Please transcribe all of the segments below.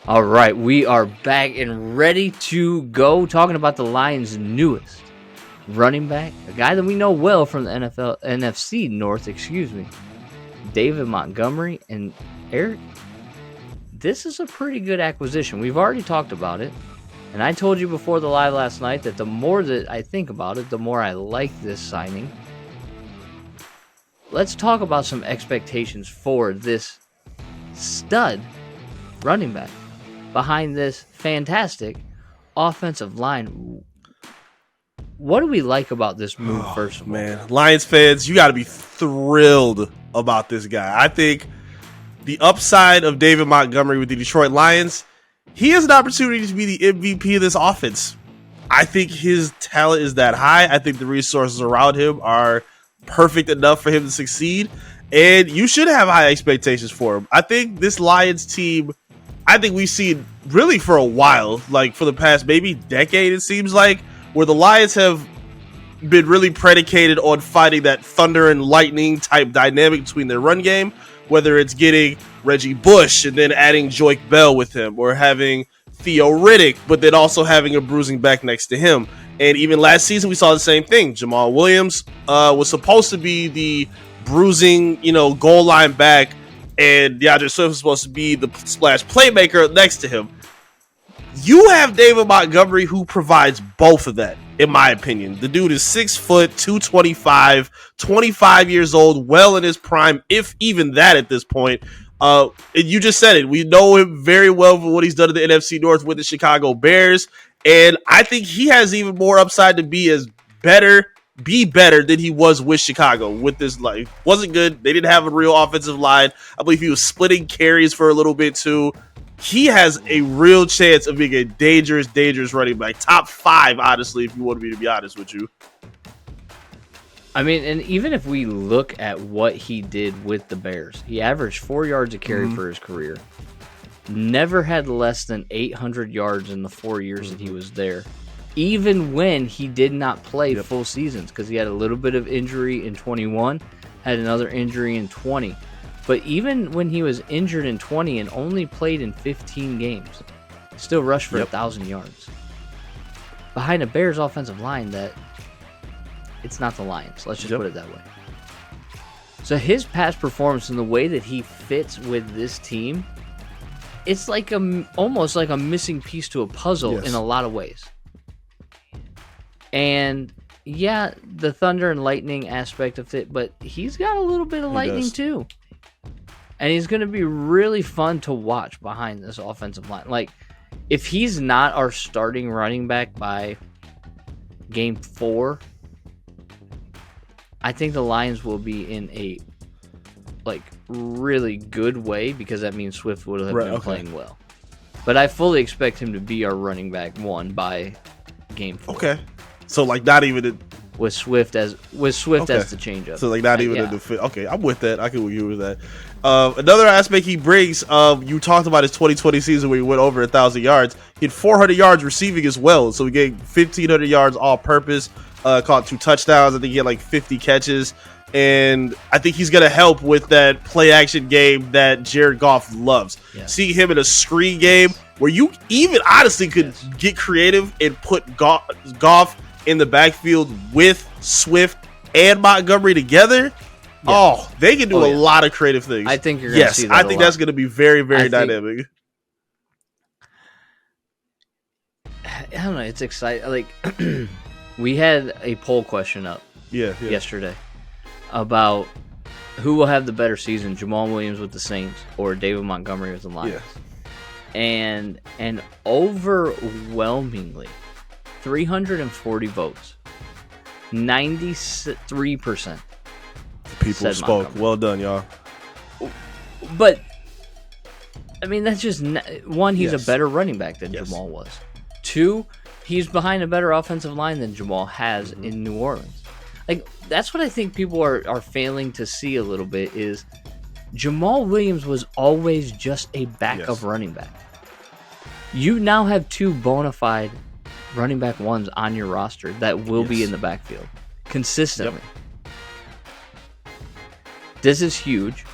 All right, we are back and ready to go talking about the Lions' newest running back, a guy that we know well from the NFC North, David Montgomery. And Eric, this is a pretty good acquisition. We've already talked about it, and I told you before the live last night that the more that I think about it, the more I like this signing. Let's talk about some expectations for this stud running back behind this fantastic offensive line. What do we like about this move, first of all? Man, Lions fans, you got to be thrilled about this guy. I think the upside of David Montgomery with the Detroit Lions, he has an opportunity to be the MVP of this offense. I think his talent is that high. I think the resources around him are perfect enough for him to succeed, and you should have high expectations for him. I think this Lions team, I think we've seen really for a while, like for the past maybe decade, it seems like, where the Lions have been really predicated on finding that thunder and lightning type dynamic between their run game, whether it's getting Reggie Bush and then adding Joique Bell with him, or having Theo Riddick, but then also having a bruising back next to him. And even last season, we saw the same thing. Jamal Williams was supposed to be the bruising, goal line back, and DeAndre Swift was supposed to be the splash playmaker next to him. You have David Montgomery, who provides both of that, in my opinion. The dude is 6 foot, 225, 25 years old, well in his prime, if even that at this point. And you just said it. We know him very well for what he's done in the NFC North with the Chicago Bears. And I think he has even more upside to be better than he was with Chicago. With this, wasn't good. They didn't have a real offensive line. I believe he was splitting carries for a little bit too. He has a real chance of being a dangerous running back. Top 5, honestly, if you want me to be honest with you. I mean, and even if we look at what he did with the Bears, he averaged 4 yards a carry for his career. Never had less than 800 yards in the 4 years that he was there, even when he did not play full seasons, because he had a little bit of injury in 21, had another injury in 20. But even when he was injured in 20 and only played in 15 games, still rushed for 1,000 yards. Behind a Bears offensive line that it's not the Lions. Let's just put it that way. So his past performance and the way that he fits with this team, it's like almost like a missing piece to a puzzle in a lot of ways. And yeah, the thunder and lightning aspect of it, but he's got a little bit of lightning too. And he's going to be really fun to watch behind this offensive line. Like, if he's not our starting running back by game 4, I think the Lions will be in a really good way, because that means Swift would have been playing well. But I fully expect him to be our running back 1 by game 4. Okay, so not even with Swift as the changeup. So not even in the fit. Okay, I'm with that. I can agree with that. Another aspect he brings, you talked about his 2020 season where he went over 1,000 yards. He had 400 yards receiving as well. So he gained 1,500 yards all purpose. Caught 2 touchdowns. I think he had 50 catches. And I think he's going to help with that play action game that Jared Goff loves. Yeah. Seeing him in a screen game where you even honestly could get creative and put Goff in the backfield with Swift and Montgomery together. Yeah. Oh, they can do a lot of creative things. I think you're going to see that I think that's going to be very, very dynamic. I don't know. It's exciting. We had a poll question up yesterday about who will have the better season, Jamal Williams with the Saints or David Montgomery with the Lions. Yeah. And overwhelmingly, 340 votes, 93%. People spoke. Montgomery. Well done, y'all. But, I mean, that's just... One, he's a better running back than Jamal was. 2, he's behind a better offensive line than Jamal has in New Orleans. That's what I think people are failing to see a little bit is Jamal Williams was always just a backup running back. You now have 2 bona fide running back 1s on your roster that will be in the backfield consistently. This is huge.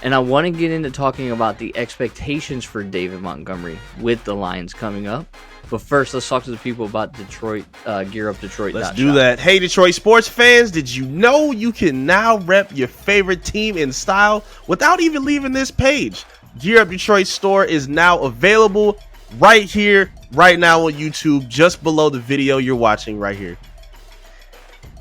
And I want to get into talking about the expectations for David Montgomery with the Lions coming up. But first, let's talk to the people about Detroit, GearUpDetroit. Let's do that. Hey, Detroit sports fans, did you know you can now rep your favorite team in style without even leaving this page? Gear Up Detroit store is now available right here, right now on YouTube, just below the video you're watching right here.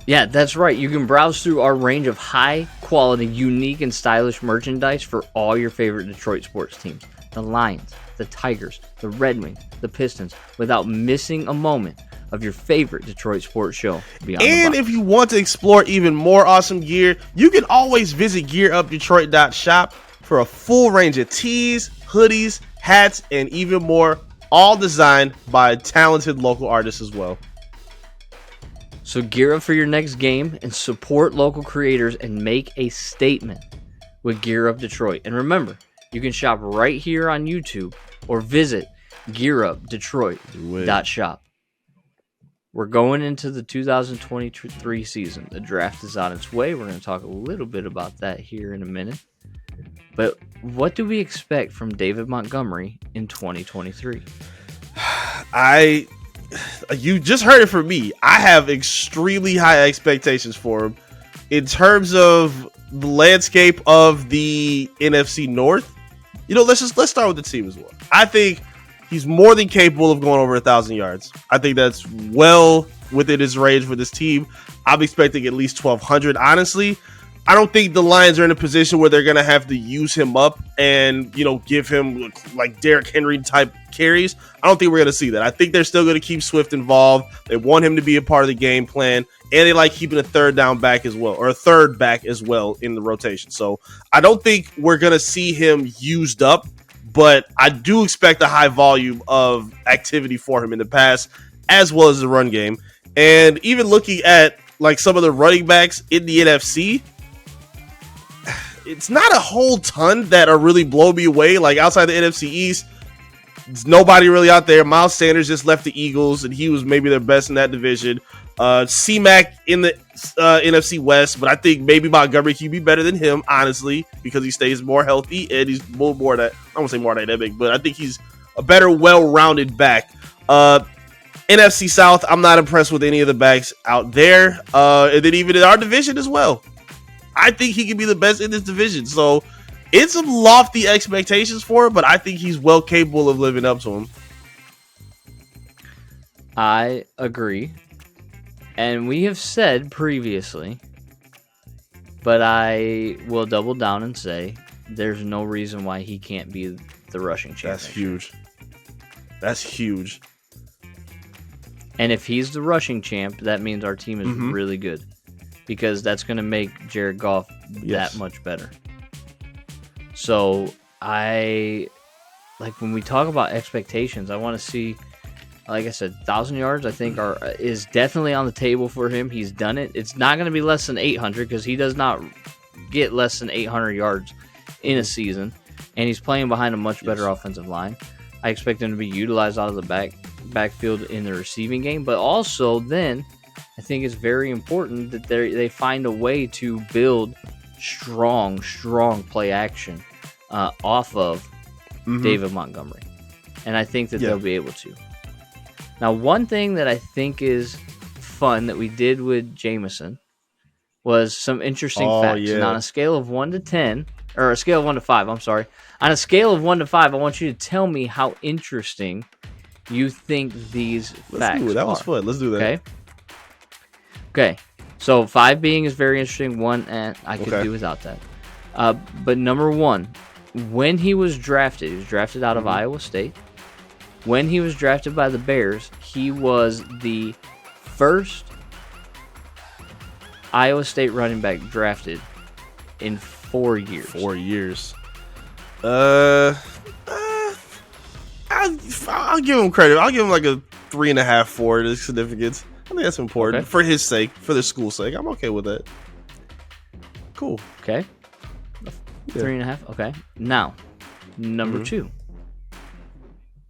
Yeah, that's right. You can browse through our range of high-quality, unique, and stylish merchandise for all your favorite Detroit sports teams. The Lions, the Tigers, the Red Wings, the Pistons, without missing a moment of your favorite Detroit sports show. And if you want to explore even more awesome gear, you can always visit GearUpDetroit.shop for a full range of tees, hoodies, hats, and even more, all designed by talented local artists as well. So gear up for your next game and support local creators and make a statement with Gear Up Detroit. And remember, you can shop right here on YouTube or visit GearUpDetroit.shop. We're going into the 2023 season. The draft is on its way. We're going to talk a little bit about that here in a minute. But what do we expect from David Montgomery in 2023? You just heard it from me. I have extremely high expectations for him in terms of the landscape of the NFC North. You know, let's start with the team as well. I think he's more than capable of going over 1,000 yards. I think that's well within his range for this team. I'm expecting at least 1,200. Honestly, I don't think the Lions are in a position where they're going to have to use him up and, you know, give him like Derrick Henry type carries. I don't think we're going to see that. I think they're still going to keep Swift involved. They want him to be a part of the game plan, and they like keeping a third down back as well, or a third back as well in the rotation. So I don't think we're going to see him used up, but I do expect a high volume of activity for him in the pass as well as the run game. And even looking at like some of the running backs in the NFC, it's not a whole ton that are really blow me away. Like outside the NFC East, there's nobody really out there. Miles Sanders just left the Eagles, and he was maybe their best in that division. C-Mac in the NFC West, but I think maybe Montgomery can be better than him, honestly, because he stays more healthy and he's more that, I won't say more dynamic, but I think he's a better, well-rounded back. NFC South, I'm not impressed with any of the backs out there. And then even in our division as well, I think he can be the best in this division. So it's some lofty expectations for him, but I think he's well capable of living up to them. I agree. And we have said previously, but I will double down and say there's no reason why he can't be the rushing champion. That's huge. That's huge. And if he's the rushing champ, that means our team is really good, because that's going to make Jared Goff that much better. So when we talk about expectations, I want to see, like I said, 1,000 yards, I think is definitely on the table for him. He's done it. It's not going to be less than 800, because he does not get less than 800 yards in a season, and he's playing behind a much better offensive line. I expect him to be utilized out of the backfield in the receiving game, but also then I think it's very important that they find a way to build strong play action off of David Montgomery, and I think that they'll be able to. Now, one thing that I think is fun that we did with Jameson was some interesting facts. And on a scale of 1 to 10, or a scale of 1 to 5, I'm sorry. On a scale of 1 to 5, I want you to tell me how interesting you think these facts are. That was fun. Let's do that. Okay. So 5 being is very interesting. 1, and I could do without that. But number 1, when he was drafted out of Iowa State. When he was drafted by the Bears, he was the first Iowa State running back drafted in 4 years. 4 years. I'll give him credit. I'll give him like a 3.5, 4 to significance. I think that's important for his sake, for the school's sake. I'm okay with that. Cool. Okay. 3.5. Okay. Now, number 2.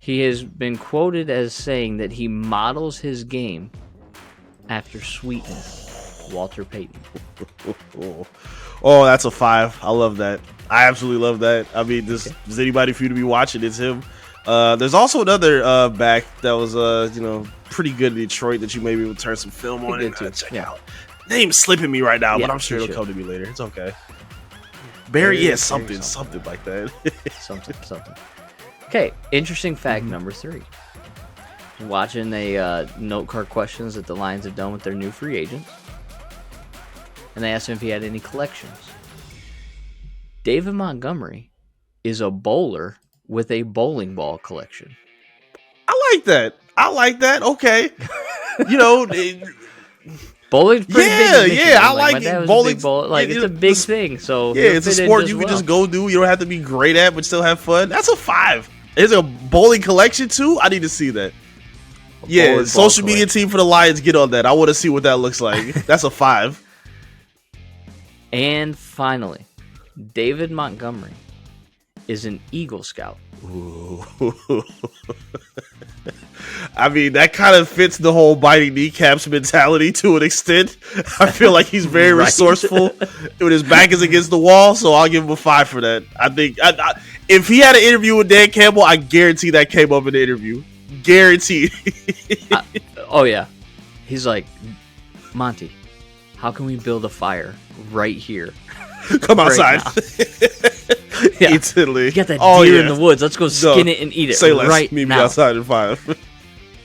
He has been quoted as saying that he models his game after sweetness. Walter Payton. Oh, that's a 5. I love that. I absolutely love that. I mean, this is anybody for you to be watching. It's him. There's also another back that was pretty good in Detroit that you maybe will turn some film on and check out. Name's slipping me right now, but I'm sure it'll come to me later. It's okay. Barry, something like that. something. Okay, interesting fact number 3. Watching a note card questions that the Lions have done with their new free agents, and they asked him if he had any collections. David Montgomery is a bowler with a bowling ball collection. I like that. Okay. Bowling's pretty big. Yeah, I like it. Bowling, it's a big thing. So it's a sport you can just go do. You don't have to be great at, but still have fun. That's a 5. Is a bowling collection too? I need to see that. Social media team for the Lions, get on that. I want to see what that looks like. That's a 5. And finally, David Montgomery is an Eagle Scout. Ooh. I mean, that kind of fits the whole biting kneecaps mentality to an extent. I feel like he's very resourceful when his back is against the wall, so I'll give him a 5 for that. I think if he had an interview with Dan Campbell, I guarantee that came up in the interview. Guaranteed. Oh, yeah. He's like, Monty, how can we build a fire right here? Come outside. Instantly. You got that deer in the woods. Let's go skin it and eat it right now. Meet me outside in 5.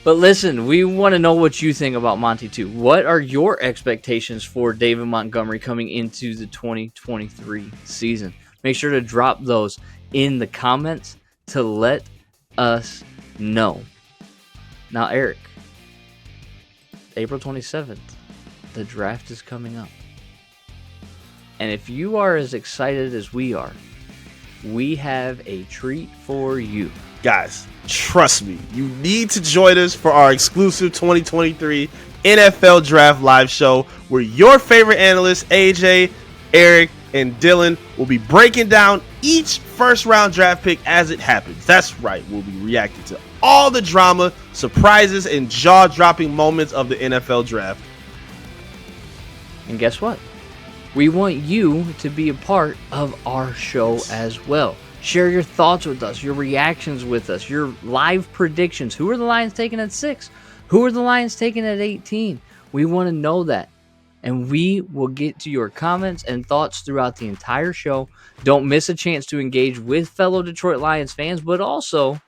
But listen, we want to know what you think about Monty too. What are your expectations for David Montgomery coming into the 2023 season? Make sure to drop those in the comments to let us know. Now, Eric, April 27th, the draft is coming up. And if you are as excited as we are, we have a treat for you. Guys, trust me, you need to join us for our exclusive 2023 NFL Draft Live show where your favorite analysts, AJ, Eric, and Dylan, will be breaking down each first-round draft pick as it happens. That's right, we'll be reacting to all the drama, surprises, and jaw-dropping moments of the NFL Draft. And guess what? We want you to be a part of our show as well. Share your thoughts with us, your reactions with us, your live predictions. Who are the Lions taking at 6? Who are the Lions taking at 18? We want to know that. And we will get to your comments and thoughts throughout the entire show. Don't miss a chance to engage with fellow Detroit Lions fans, but also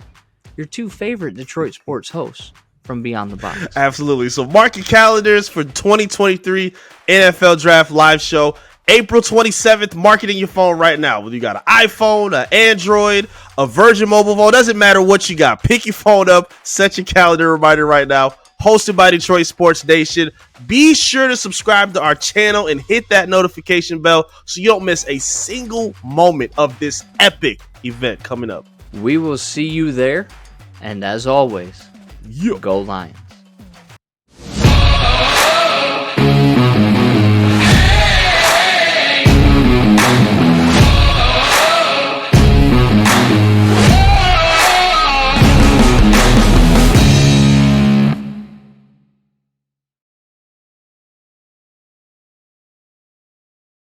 your 2 favorite Detroit sports hosts from Beyond the Box. Absolutely. So mark your calendars for 2023 NFL Draft Live show. April 27th, mark it in your phone right now. Whether you got an iPhone, an Android, a Virgin mobile phone, doesn't matter what you got. Pick your phone up, set your calendar reminder right now. Hosted by Detroit Sports Nation. Be sure to subscribe to our channel and hit that notification bell so you don't miss a single moment of this epic event coming up. We will see you there. And as always, go Lions.